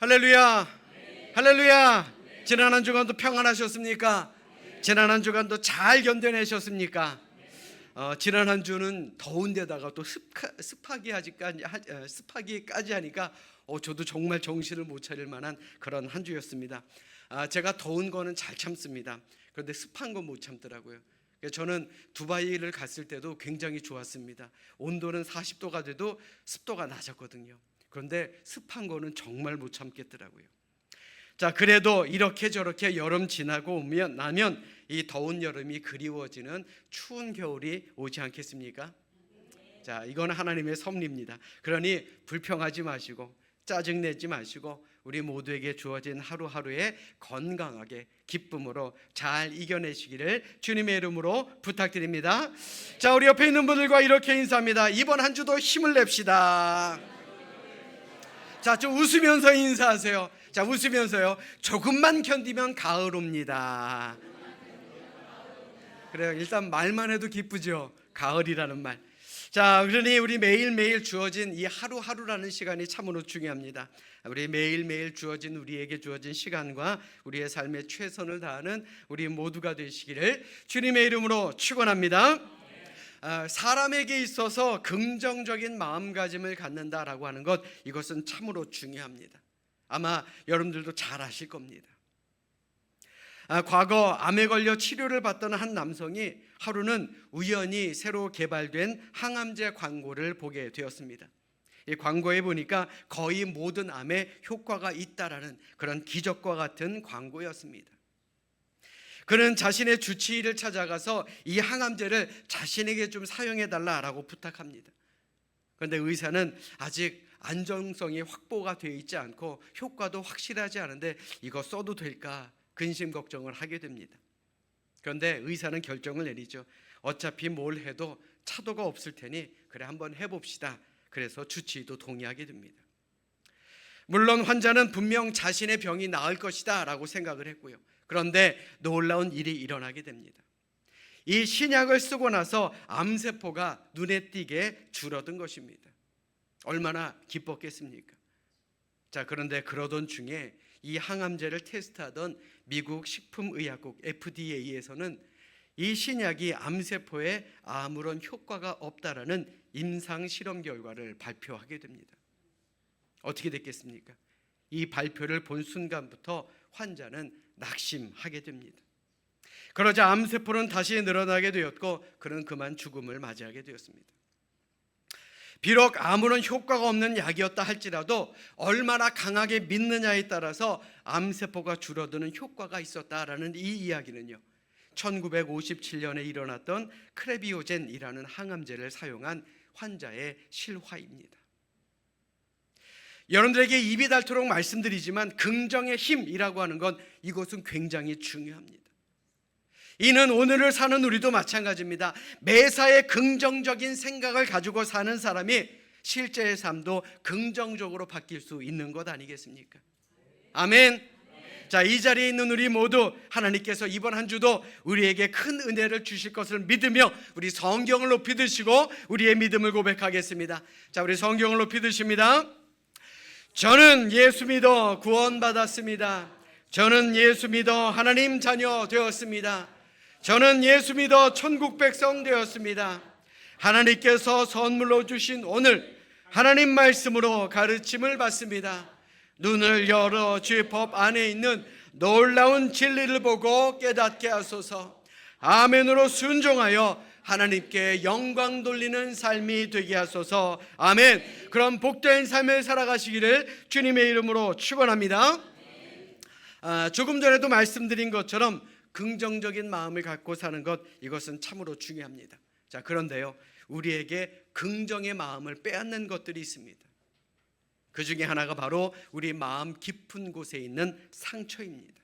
할렐루야. 할렐루야. 지난 한 주간도 평안하셨습니까? 지난 한 주간도 잘 견뎌내셨습니까? 지난 한 주는 더운데다가 또 습하기까지 하니까 저도 정말 정신을 못 차릴 만한 그런 한 주였습니다. 제가 더운 거는 잘 참습니다. 그런데 습한 건 못 참더라고요. 저는 두바이를 갔을 때도 굉장히 좋았습니다. 온도는 40도가 돼도 습도가 낮았거든요. 그런데 습한 거는 정말 못 참겠더라고요. 자, 그래도 이렇게 저렇게 여름 지나고 나면 이 더운 여름이 그리워지는 추운 겨울이 오지 않겠습니까? 자, 이건 하나님의 섭리입니다. 그러니 불평하지 마시고 짜증내지 마시고 우리 모두에게 주어진 하루하루에 건강하게 기쁨으로 잘 이겨내시기를 주님의 이름으로 부탁드립니다. 자, 우리 옆에 있는 분들과 이렇게 인사합니다. 이번 한 주도 힘을 냅시다. 자, 좀 웃으면서 인사하세요. 자, 웃으면서요. 조금만 견디면 가을 옵니다. 그래요. 일단 말만 해도 기쁘죠. 가을이라는 말. 자, 그러니 우리 매일매일 주어진 이 하루하루라는 시간이 참으로 중요합니다. 우리 매일매일 우리에게 주어진 시간과 우리의 삶에 최선을 다하는 우리 모두가 되시기를 주님의 이름으로 축원합니다. 사람에게 있어서 긍정적인 마음가짐을 갖는다라고 하는 것, 이것은 참으로 중요합니다. 아마 여러분들도 잘 아실 겁니다. 과거 암에 걸려 치료를 받던 한 남성이 하루는 우연히 새로 개발된 항암제 광고를 보게 되었습니다. 이 광고에 보니까 거의 모든 암에 효과가 있다라는 그런 기적과 같은 광고였습니다. 그는 자신의 주치의를 찾아가서 이 항암제를 자신에게 좀 사용해달라고 부탁합니다. 그런데 의사는 아직 안정성이 확보가 되어 있지 않고 효과도 확실하지 않은데 이거 써도 될까 근심 걱정을 하게 됩니다. 그런데 의사는 결정을 내리죠. 어차피 뭘 해도 차도가 없을 테니 그래 한번 해봅시다. 그래서 주치의도 동의하게 됩니다. 물론 환자는 분명 자신의 병이 나을 것이다 라고 생각을 했고요. 그런데 놀라운 일이 일어나게 됩니다. 이 신약을 쓰고 나서 암세포가 눈에 띄게 줄어든 것입니다. 얼마나 기뻤겠습니까? 자, 그런데 그러던 중에 이 항암제를 테스트하던 미국 식품의약국 FDA에서는 이 신약이 암세포에 아무런 효과가 없다라는 임상 실험 결과를 발표하게 됩니다. 어떻게 됐겠습니까? 이 발표를 본 순간부터 환자는 낙심하게 됩니다. 그러자 암세포는 다시 늘어나게 되었고 그는 그만 죽음을 맞이하게 되었습니다. 비록 아무런 효과가 없는 약이었다 할지라도 얼마나 강하게 믿느냐에 따라서 암세포가 줄어드는 효과가 있었다라는 이 이야기는요, 1957년에 일어났던 크레비오젠이라는 항암제를 사용한 환자의 실화입니다. 여러분들에게 입이 닳도록 말씀드리지만 긍정의 힘이라고 하는 건 이것은 굉장히 중요합니다. 이는 오늘을 사는 우리도 마찬가지입니다. 매사에 긍정적인 생각을 가지고 사는 사람이 실제의 삶도 긍정적으로 바뀔 수 있는 것 아니겠습니까? 아멘. 자, 이 자리에 있는 우리 모두 하나님께서 이번 한 주도 우리에게 큰 은혜를 주실 것을 믿으며 우리 성경을 높이 드시고 우리의 믿음을 고백하겠습니다. 자, 우리 성경을 높이 드십니다. 저는 예수 믿어 구원받았습니다. 저는 예수 믿어 하나님 자녀 되었습니다. 저는 예수 믿어 천국 백성 되었습니다. 하나님께서 선물로 주신 오늘 하나님 말씀으로 가르침을 받습니다. 눈을 열어 주의 법 안에 있는 놀라운 진리를 보고 깨닫게 하소서. 아멘으로 순종하여 하나님께 영광 돌리는 삶이 되게 하소서. 아멘. 그럼 복된 삶을 살아가시기를 주님의 이름으로 축원합니다. 조금 전에도 말씀드린 것처럼 긍정적인 마음을 갖고 사는 것, 이것은 참으로 중요합니다. 자, 그런데요, 우리에게 긍정의 마음을 빼앗는 것들이 있습니다. 그 중에 하나가 바로 우리 마음 깊은 곳에 있는 상처입니다.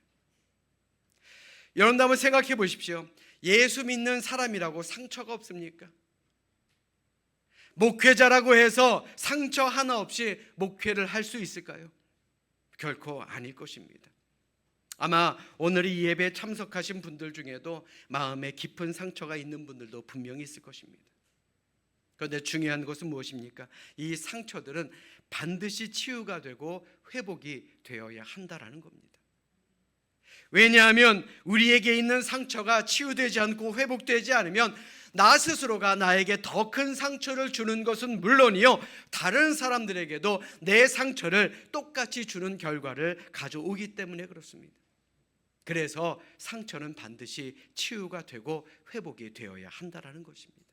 여러분 한번 생각해 보십시오. 예수 믿는 사람이라고 상처가 없습니까? 목회자라고 해서 상처 하나 없이 목회를 할 수 있을까요? 결코 아닐 것입니다. 아마 오늘 이 예배에 참석하신 분들 중에도 마음에 깊은 상처가 있는 분들도 분명히 있을 것입니다. 그런데 중요한 것은 무엇입니까? 이 상처들은 반드시 치유가 되고 회복이 되어야 한다라는 겁니다. 왜냐하면 우리에게 있는 상처가 치유되지 않고 회복되지 않으면 나 스스로가 나에게 더 큰 상처를 주는 것은 물론이요, 다른 사람들에게도 내 상처를 똑같이 주는 결과를 가져오기 때문에 그렇습니다. 그래서 상처는 반드시 치유가 되고 회복이 되어야 한다는 것입니다.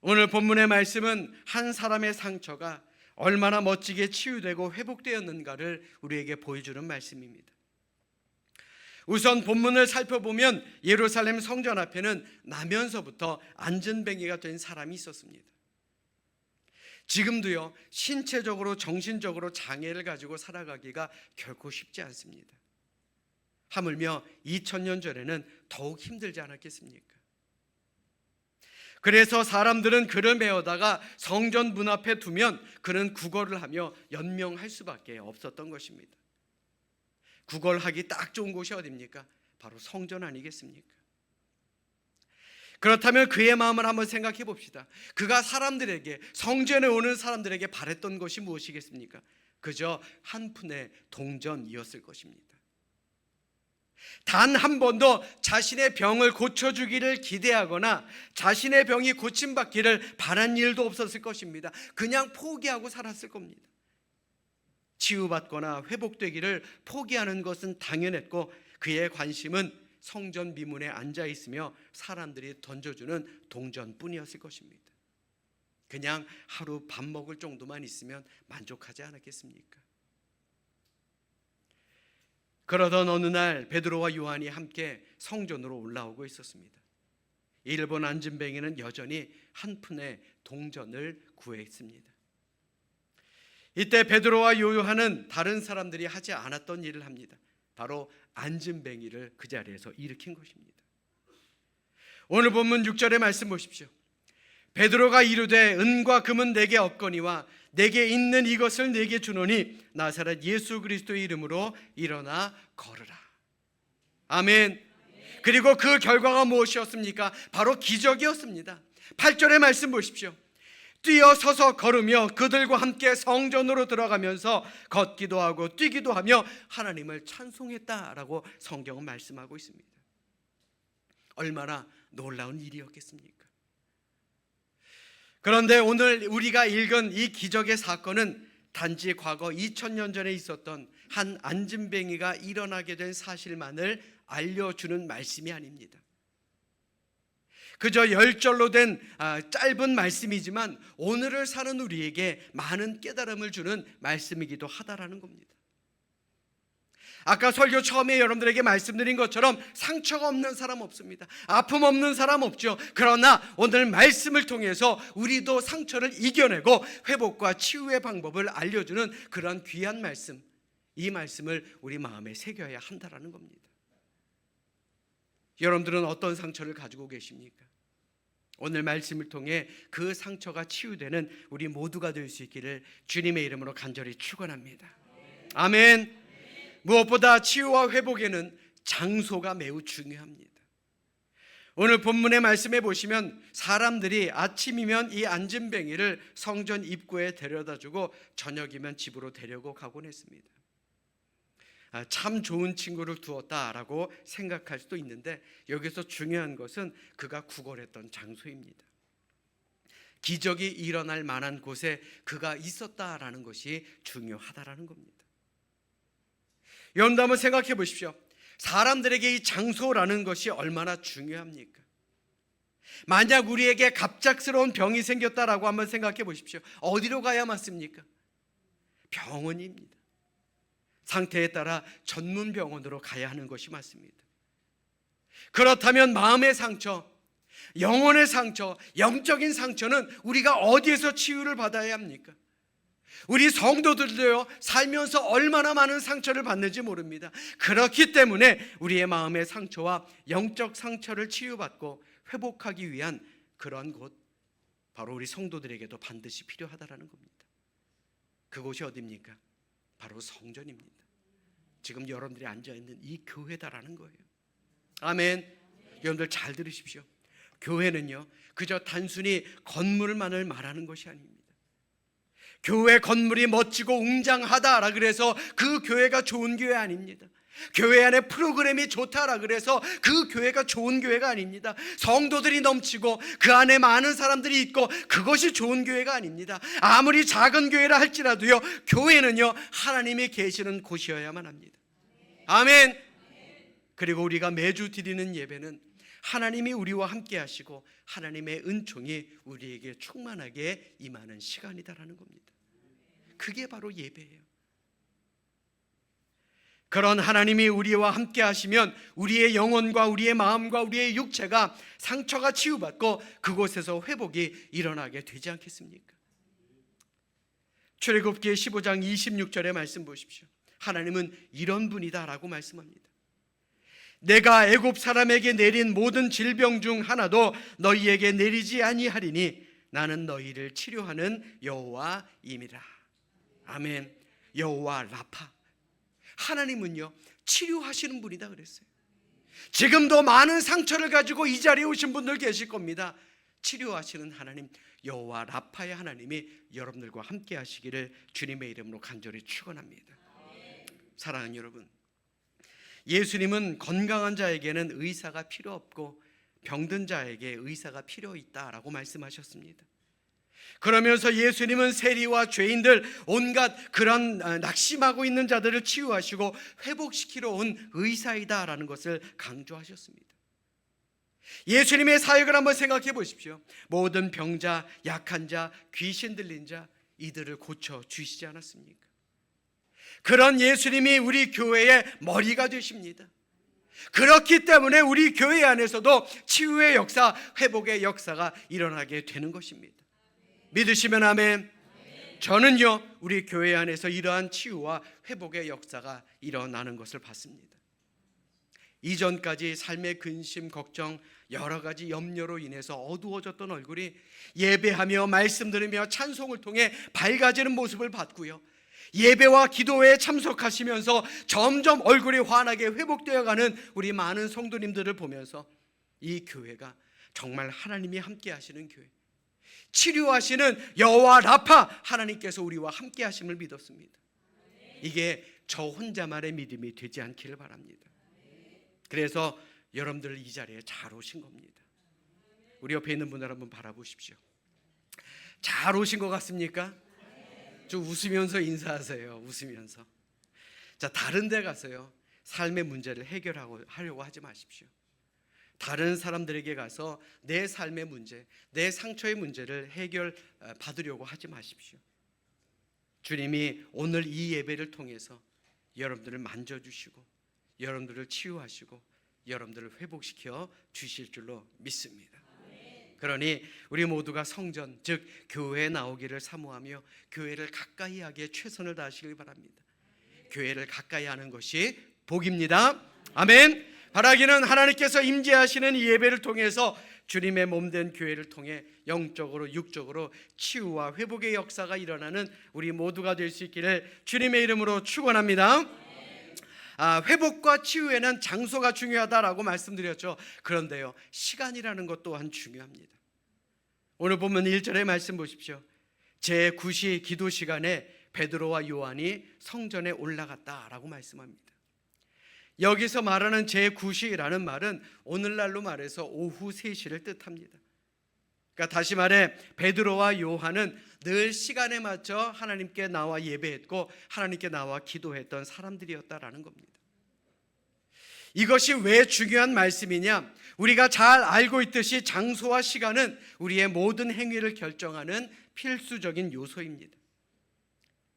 오늘 본문의 말씀은 한 사람의 상처가 얼마나 멋지게 치유되고 회복되었는가를 우리에게 보여주는 말씀입니다. 우선 본문을 살펴보면 예루살렘 성전 앞에는 나면서부터 안전뱅이가 된 사람이 있었습니다. 지금도요, 신체적으로 정신적으로 장애를 가지고 살아가기가 결코 쉽지 않습니다. 하물며 2000년 전에는 더욱 힘들지 않았겠습니까? 그래서 사람들은 그를 메어다가 성전 문 앞에 두면 그는 구걸을 하며 연명할 수밖에 없었던 것입니다. 구걸하기 딱 좋은 곳이 어디입니까? 바로 성전 아니겠습니까? 그렇다면 그의 마음을 한번 생각해 봅시다. 그가 사람들에게, 성전에 오는 사람들에게 바랬던 것이 무엇이겠습니까? 그저 한 푼의 동전이었을 것입니다. 단 한 번도 자신의 병을 고쳐주기를 기대하거나 자신의 병이 고침받기를 바란 일도 없었을 것입니다. 그냥 포기하고 살았을 겁니다. 치유받거나 회복되기를 포기하는 것은 당연했고, 그의 관심은 성전 미문에 앉아 있으며 사람들이 던져주는 동전뿐이었을 것입니다. 그냥 하루 밥 먹을 정도만 있으면 만족하지 않았겠습니까? 그러던 어느 날 베드로와 요한이 함께 성전으로 올라오고 있었습니다. 일본 안진뱅이는 여전히 한 푼의 동전을 구했습니다. 이때 베드로와 요한은 다른 사람들이 하지 않았던 일을 합니다. 바로 안진뱅이를 그 자리에서 일으킨 것입니다. 오늘 본문 6절의 말씀 보십시오. 베드로가 이르되 은과 금은 내게 없거니와 내게 있는 이것을 내게 주노니 나사렛 예수 그리스도의 이름으로 일어나 걸으라. 아멘. 그리고 그 결과가 무엇이었습니까? 바로 기적이었습니다. 8절의 말씀 보십시오. 뛰어서서 걸으며 그들과 함께 성전으로 들어가면서 걷기도 하고 뛰기도 하며 하나님을 찬송했다라고 성경은 말씀하고 있습니다. 얼마나 놀라운 일이었겠습니까? 그런데 오늘 우리가 읽은 이 기적의 사건은 단지 과거 2000년 전에 있었던 한 안진뱅이가 일어나게 된 사실만을 알려주는 말씀이 아닙니다. 그저 10절로 된 짧은 말씀이지만 오늘을 사는 우리에게 많은 깨달음을 주는 말씀이기도 하다라는 겁니다. 아까 설교 처음에 여러분들에게 말씀드린 것처럼 상처가 없는 사람 없습니다. 아픔 없는 사람 없죠. 그러나 오늘 말씀을 통해서 우리도 상처를 이겨내고 회복과 치유의 방법을 알려주는 그런 귀한 말씀, 이 말씀을 우리 마음에 새겨야 한다라는 겁니다. 여러분들은 어떤 상처를 가지고 계십니까? 오늘 말씀을 통해 그 상처가 치유되는 우리 모두가 될 수 있기를 주님의 이름으로 간절히 축원합니다. 아멘. 무엇보다 치유와 회복에는 장소가 매우 중요합니다. 오늘 본문의 말씀에 보시면 사람들이 아침이면 이 안진뱅이를 성전 입구에 데려다주고 저녁이면 집으로 데려고 가곤 했습니다. 참 좋은 친구를 두었다라고 생각할 수도 있는데 여기서 중요한 것은 그가 구걸했던 장소입니다. 기적이 일어날 만한 곳에 그가 있었다라는 것이 중요하다라는 겁니다. 여러분도 한번 생각해 보십시오. 사람들에게 이 장소라는 것이 얼마나 중요합니까? 만약 우리에게 갑작스러운 병이 생겼다라고 한번 생각해 보십시오. 어디로 가야 맞습니까? 병원입니다. 상태에 따라 전문 병원으로 가야 하는 것이 맞습니다. 그렇다면 마음의 상처, 영혼의 상처, 영적인 상처는 우리가 어디에서 치유를 받아야 합니까? 우리 성도들도요, 살면서 얼마나 많은 상처를 받는지 모릅니다. 그렇기 때문에 우리의 마음의 상처와 영적 상처를 치유받고 회복하기 위한 그런 곳, 바로 우리 성도들에게도 반드시 필요하다라는 겁니다. 그곳이 어디입니까? 바로 성전입니다. 지금 여러분들이 앉아있는 이 교회다라는 거예요. 아멘. 여러분들 잘 들으십시오. 교회는요, 그저 단순히 건물만을 말하는 것이 아닙니다. 교회 건물이 멋지고 웅장하다라 그래서 그 교회가 좋은 교회 아닙니다. 교회 안에 프로그램이 좋다라 그래서 그 교회가 좋은 교회가 아닙니다. 성도들이 넘치고 그 안에 많은 사람들이 있고 그것이 좋은 교회가 아닙니다. 아무리 작은 교회라 할지라도요, 교회는요, 하나님이 계시는 곳이어야만 합니다. 아멘. 그리고 우리가 매주 드리는 예배는 하나님이 우리와 함께 하시고 하나님의 은총이 우리에게 충만하게 임하는 시간이다라는 겁니다. 그게 바로 예배예요. 그런 하나님이 우리와 함께 하시면 우리의 영혼과 우리의 마음과 우리의 육체가 상처가 치유받고 그곳에서 회복이 일어나게 되지 않겠습니까? 출애굽기 15장 26절의 말씀 보십시오. 하나님은 이런 분이다라고 말씀합니다. 내가 애굽 사람에게 내린 모든 질병 중 하나도 너희에게 내리지 아니하리니 나는 너희를 치료하는 여호와임이라. 아멘. 여호와 라파. 하나님은요, 치료하시는 분이다 그랬어요. 지금도 많은 상처를 가지고 이 자리에 오신 분들 계실 겁니다. 치료하시는 하나님, 여호와 라파의 하나님이 여러분들과 함께 하시기를 주님의 이름으로 간절히 축원합니다. 사랑하는 여러분, 예수님은 건강한 자에게는 의사가 필요 없고 병든 자에게 의사가 필요 있다라고 말씀하셨습니다. 그러면서 예수님은 세리와 죄인들, 온갖 그런 낙심하고 있는 자들을 치유하시고 회복시키러 온 의사이다라는 것을 강조하셨습니다. 예수님의 사역을 한번 생각해 보십시오. 모든 병자, 약한 자, 귀신 들린 자, 이들을 고쳐 주시지 않았습니까? 그런 예수님이 우리 교회의 머리가 되십니다. 그렇기 때문에 우리 교회 안에서도 치유의 역사, 회복의 역사가 일어나게 되는 것입니다. 믿으시면 아멘. 저는요, 우리 교회 안에서 이러한 치유와 회복의 역사가 일어나는 것을 봤습니다. 이전까지 삶의 근심, 걱정, 여러 가지 염려로 인해서 어두워졌던 얼굴이 예배하며 말씀 들으며 찬송을 통해 밝아지는 모습을 봤고요, 예배와 기도에 참석하시면서 점점 얼굴이 환하게 회복되어가는 우리 많은 성도님들을 보면서 이 교회가 정말 하나님이 함께 하시는 교회, 치료하시는 여호와 라파 하나님께서 우리와 함께 하심을 믿었습니다. 이게 저 혼자만의 믿음이 되지 않기를 바랍니다. 그래서 여러분들 이 자리에 잘 오신 겁니다. 우리 옆에 있는 분들 한번 바라보십시오. 잘 오신 것 같습니까? 좀 웃으면서 인사하세요. 웃으면서. 자, 다른 데 가서요, 삶의 문제를 해결하려고 하지 마십시오. 다른 사람들에게 가서 내 삶의 문제, 내 상처의 문제를 해결 받으려고 하지 마십시오. 주님이 오늘 이 예배를 통해서 여러분들을 만져주시고 여러분들을 치유하시고 여러분들을 회복시켜 주실 줄로 믿습니다. 그러니 우리 모두가 성전, 즉 교회에 나오기를 사모하며 교회를 가까이 하기에 최선을 다하시길 바랍니다. 교회를 가까이 하는 것이 복입니다. 아멘. 바라기는 하나님께서 임재하시는 이 예배를 통해서 주님의 몸된 교회를 통해 영적으로 육적으로 치유와 회복의 역사가 일어나는 우리 모두가 될 수 있기를 주님의 이름으로 축원합니다. 회복과 치유에는 장소가 중요하다라고 말씀드렸죠. 그런데요, 시간이라는 것 또한 중요합니다. 오늘 보면 1절의 말씀 보십시오. 제9시 기도 시간에 베드로와 요한이 성전에 올라갔다라고 말씀합니다. 여기서 말하는 제9시라는 말은 오늘날로 말해서 오후 3시를 뜻합니다. 그러니까 다시 말해 베드로와 요한은 늘 시간에 맞춰 하나님께 나와 예배했고 하나님께 나와 기도했던 사람들이었다라는 겁니다. 이것이 왜 중요한 말씀이냐? 우리가 잘 알고 있듯이 장소와 시간은 우리의 모든 행위를 결정하는 필수적인 요소입니다.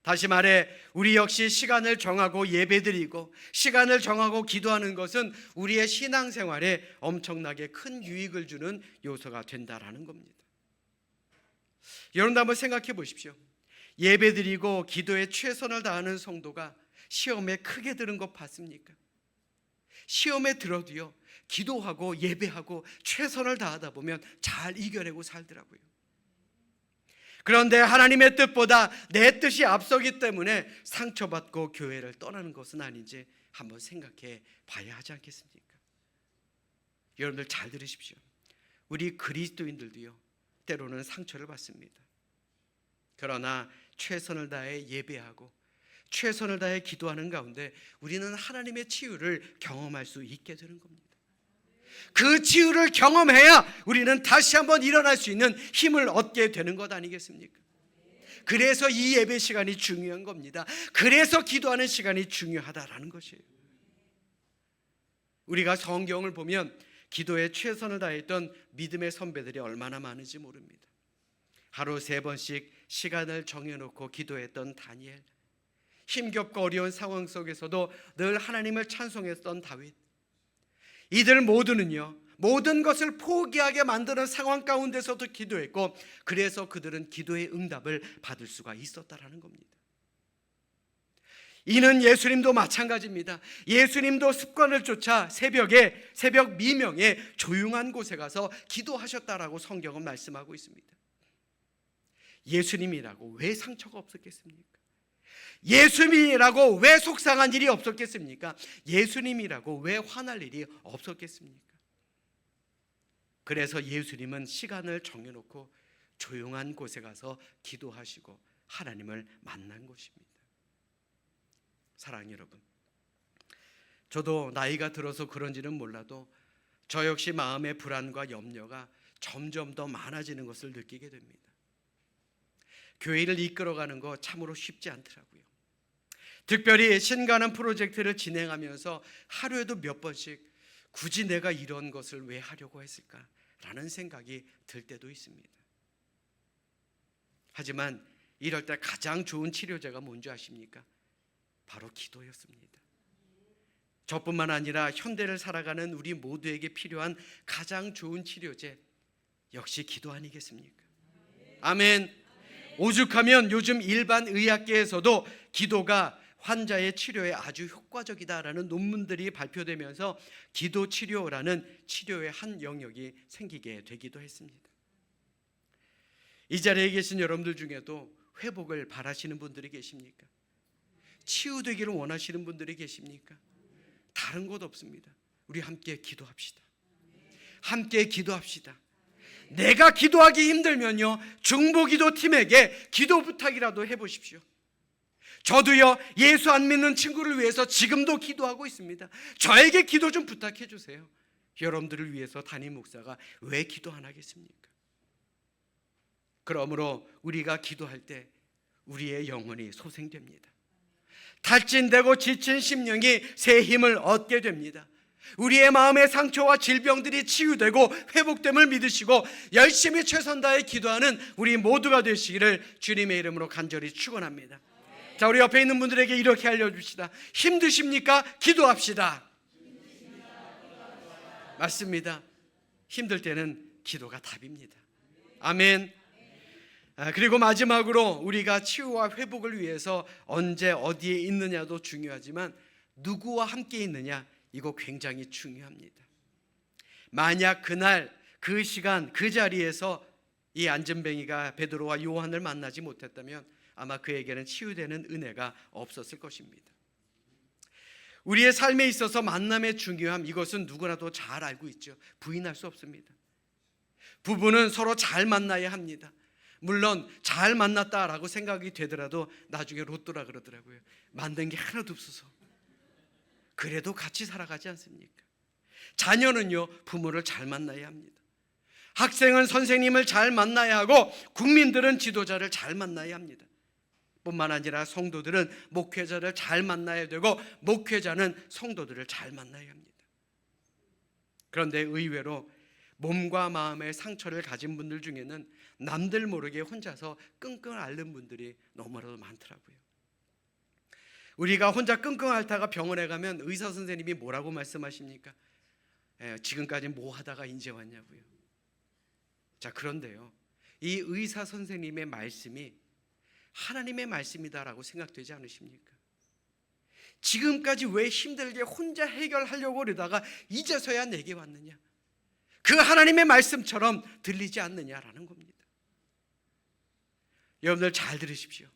다시 말해 우리 역시 시간을 정하고 예배드리고 시간을 정하고 기도하는 것은 우리의 신앙생활에 엄청나게 큰 유익을 주는 요소가 된다라는 겁니다. 여러분도 한번 생각해 보십시오. 예배드리고 기도에 최선을 다하는 성도가 시험에 크게 들은 것 봤습니까? 시험에 들어도요, 기도하고 예배하고 최선을 다하다 보면 잘 이겨내고 살더라고요. 그런데 하나님의 뜻보다 내 뜻이 앞서기 때문에 상처받고 교회를 떠나는 것은 아닌지 한번 생각해 봐야 하지 않겠습니까? 여러분들 잘 들으십시오. 우리 그리스도인들도요, 때로는 상처를 받습니다. 그러나 최선을 다해 예배하고 최선을 다해 기도하는 가운데 우리는 하나님의 치유를 경험할 수 있게 되는 겁니다. 그 치유를 경험해야 우리는 다시 한번 일어날 수 있는 힘을 얻게 되는 것 아니겠습니까? 그래서 이 예배 시간이 중요한 겁니다. 그래서 기도하는 시간이 중요하다라는 것이에요. 우리가 성경을 보면 기도에 최선을 다했던 믿음의 선배들이 얼마나 많은지 모릅니다. 하루 3번씩 시간을 정해놓고 기도했던 다니엘, 힘겹고 어려운 상황 속에서도 늘 하나님을 찬송했던 다윗, 이들 모두는요, 모든 것을 포기하게 만드는 상황 가운데서도 기도했고, 그래서 그들은 기도의 응답을 받을 수가 있었다라는 겁니다. 이는 예수님도 마찬가지입니다. 예수님도 습관을 쫓아 새벽 미명에 조용한 곳에 가서 기도하셨다라고 성경은 말씀하고 있습니다. 예수님이라고 왜 상처가 없었겠습니까? 예수님이라고 왜 속상한 일이 없었겠습니까? 예수님이라고 왜 화날 일이 없었겠습니까? 그래서 예수님은 시간을 정해놓고 조용한 곳에 가서 기도하시고 하나님을 만난 것입니다. 사랑하는 여러분, 저도 나이가 들어서 그런지는 몰라도 저 역시 마음의 불안과 염려가 점점 더 많아지는 것을 느끼게 됩니다. 교회를 이끌어가는 거 참으로 쉽지 않더라고요. 특별히 신가는 프로젝트를 진행하면서 하루에도 몇 번씩 굳이 내가 이런 것을 왜 하려고 했을까라는 생각이 들 때도 있습니다. 하지만 이럴 때 가장 좋은 치료제가 뭔지 아십니까? 바로 기도였습니다. 저뿐만 아니라 현대를 살아가는 우리 모두에게 필요한 가장 좋은 치료제, 역시 기도 아니겠습니까? 아멘. 오죽하면 요즘 일반 의학계에서도 기도가 환자의 치료에 아주 효과적이다라는 논문들이 발표되면서 기도 치료라는 치료의 한 영역이 생기게 되기도 했습니다. 이 자리에 계신 여러분들 중에도 회복을 바라시는 분들이 계십니까? 치유되기를 원하시는 분들이 계십니까? 다른 곳 없습니다. 우리 함께 기도합시다. 함께 기도합시다. 내가 기도하기 힘들면요, 중보기도 팀에게 기도 부탁이라도 해보십시오. 저도요, 예수 안 믿는 친구를 위해서 지금도 기도하고 있습니다. 저에게 기도 좀 부탁해 주세요. 여러분들을 위해서 담임 목사가 왜 기도 안 하겠습니까? 그러므로 우리가 기도할 때 우리의 영혼이 소생됩니다. 탈진되고 지친 심령이 새 힘을 얻게 됩니다. 우리의 마음의 상처와 질병들이 치유되고 회복됨을 믿으시고 열심히 최선 다해 기도하는 우리 모두가 되시기를 주님의 이름으로 간절히 축원합니다. 자, 우리 옆에 있는 분들에게 이렇게 알려줍시다. 힘드십니까? 기도합시다. 맞습니다. 힘들 때는 기도가 답입니다. 아멘. 그리고 마지막으로 우리가 치유와 회복을 위해서 언제 어디에 있느냐도 중요하지만 누구와 함께 있느냐, 이거 굉장히 중요합니다. 만약 그날 그 시간 그 자리에서 이 안전뱅이가 베드로와 요한을 만나지 못했다면 아마 그에게는 치유되는 은혜가 없었을 것입니다. 우리의 삶에 있어서 만남의 중요함, 이것은 누구나도 잘 알고 있죠. 부인할 수 없습니다. 부부는 서로 잘 만나야 합니다. 물론 잘 만났다라고 생각이 되더라도 나중에 로또라 그러더라고요. 만든 게 하나도 없어서. 그래도 같이 살아가지 않습니까? 자녀는요, 부모를 잘 만나야 합니다. 학생은 선생님을 잘 만나야 하고 국민들은 지도자를 잘 만나야 합니다. 뿐만 아니라 성도들은 목회자를 잘 만나야 되고 목회자는 성도들을 잘 만나야 합니다. 그런데 의외로 몸과 마음의 상처를 가진 분들 중에는 남들 모르게 혼자서 끙끙 앓는 분들이 너무나도 많더라고요. 우리가 혼자 끙끙 앓다가 병원에 가면 의사 선생님이 뭐라고 말씀하십니까? 지금까지 뭐 하다가 이제 왔냐고요. 자, 그런데요, 이 의사 선생님의 말씀이 하나님의 말씀이다라고 생각되지 않으십니까? 지금까지 왜 힘들게 혼자 해결하려고 그러다가 이제서야 내게 왔느냐? 그 하나님의 말씀처럼 들리지 않느냐라는 겁니다. 여러분들 잘 들으십시오.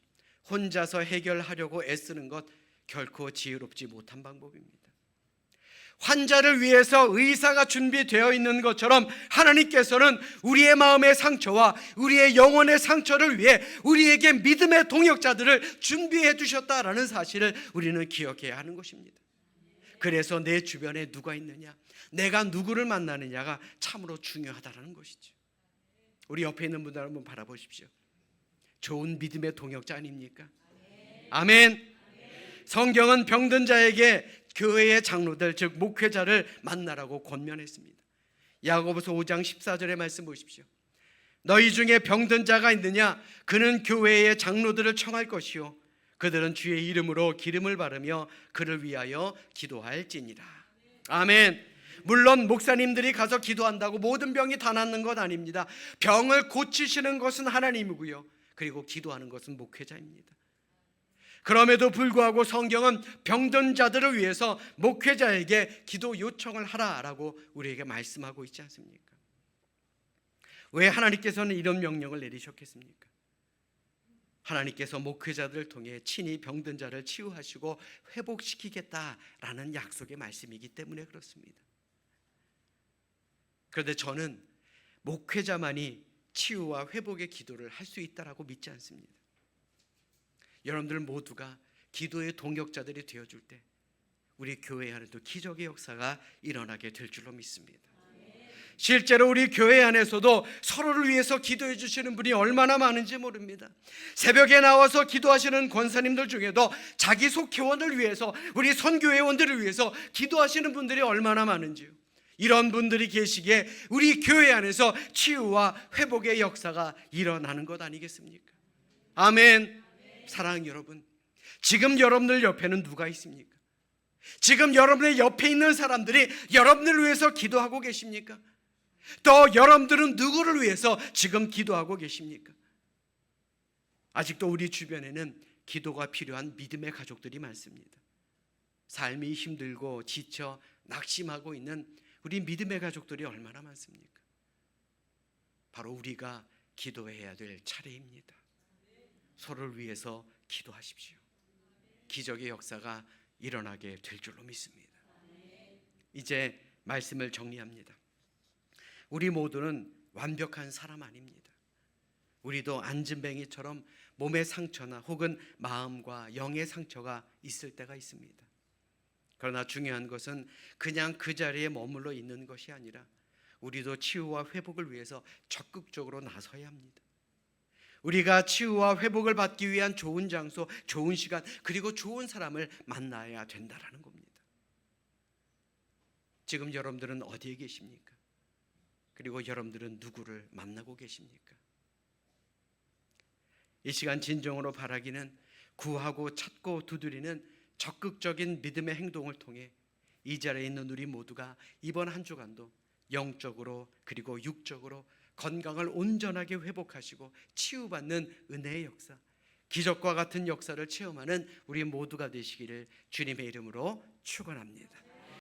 혼자서 해결하려고 애쓰는 것 결코 지혜롭지 못한 방법입니다. 환자를 위해서 의사가 준비되어 있는 것처럼 하나님께서는 우리의 마음의 상처와 우리의 영혼의 상처를 위해 우리에게 믿음의 동역자들을 준비해 두셨다라는 사실을 우리는 기억해야 하는 것입니다. 그래서 내 주변에 누가 있느냐, 내가 누구를 만나느냐가 참으로 중요하다는 것이죠. 우리 옆에 있는 분들 한번 바라보십시오. 좋은 믿음의 동역자 아닙니까? 아멘. 성경은 병든 자에게 교회의 장로들, 즉 목회자를 만나라고 권면했습니다. 야고보서 5장 14절의 말씀 보십시오. 너희 중에 병든 자가 있느냐? 그는 교회의 장로들을 청할 것이요 그들은 주의 이름으로 기름을 바르며 그를 위하여 기도할지니라. 아멘. 물론 목사님들이 가서 기도한다고 모든 병이 다 낫는 것 아닙니다. 병을 고치시는 것은 하나님이고요, 그리고 기도하는 것은 목회자입니다. 그럼에도 불구하고 성경은 병든 자들을 위해서 목회자에게 기도 요청을 하라라고 우리에게 말씀하고 있지 않습니까? 왜 하나님께서는 이런 명령을 내리셨겠습니까? 하나님께서 목회자들을 통해 친히 병든 자를 치유하시고 회복시키겠다라는 약속의 말씀이기 때문에 그렇습니다. 그런데 저는 목회자만이 치유와 회복의 기도를 할 수 있다라고 믿지 않습니다. 여러분들 모두가 기도의 동역자들이 되어줄 때 우리 교회 안에도 기적의 역사가 일어나게 될 줄로 믿습니다. 실제로 우리 교회 안에서도 서로를 위해서 기도해 주시는 분이 얼마나 많은지 모릅니다. 새벽에 나와서 기도하시는 권사님들 중에도 자기 속회원을 위해서, 우리 선교회원들을 위해서 기도하시는 분들이 얼마나 많은지요. 이런 분들이 계시기에 우리 교회 안에서 치유와 회복의 역사가 일어나는 것 아니겠습니까? 아멘. 사랑하는 여러분, 지금 여러분들 옆에는 누가 있습니까? 지금 여러분의 옆에 있는 사람들이 여러분들을 위해서 기도하고 계십니까? 또 여러분들은 누구를 위해서 지금 기도하고 계십니까? 아직도 우리 주변에는 기도가 필요한 믿음의 가족들이 많습니다. 삶이 힘들고 지쳐 낙심하고 있는 우리 믿음의 가족들이 얼마나 많습니까? 바로 우리가 기도해야 될 차례입니다. 서로를 위해서 기도하십시오. 기적의 역사가 일어나게 될 줄로 믿습니다. 이제 말씀을 정리합니다. 우리 모두는 완벽한 사람 아닙니다. 우리도 안진뱅이처럼 몸의 상처나 혹은 마음과 영의 상처가 있을 때가 있습니다. 그러나 중요한 것은 그냥 그 자리에 머물러 있는 것이 아니라 우리도 치유와 회복을 위해서 적극적으로 나서야 합니다. 우리가 치유와 회복을 받기 위한 좋은 장소, 좋은 시간, 그리고 좋은 사람을 만나야 된다는 겁니다. 지금 여러분들은 어디에 계십니까? 그리고 여러분들은 누구를 만나고 계십니까? 이 시간 진정으로 바라기는 구하고 찾고 두드리는 적극적인 믿음의 행동을 통해 이 자리에 있는 우리 모두가 이번 한 주간도 영적으로 그리고 육적으로 건강을 온전하게 회복하시고 치유받는 은혜의 역사, 기적과 같은 역사를 체험하는 우리 모두가 되시기를 주님의 이름으로 축원합니다.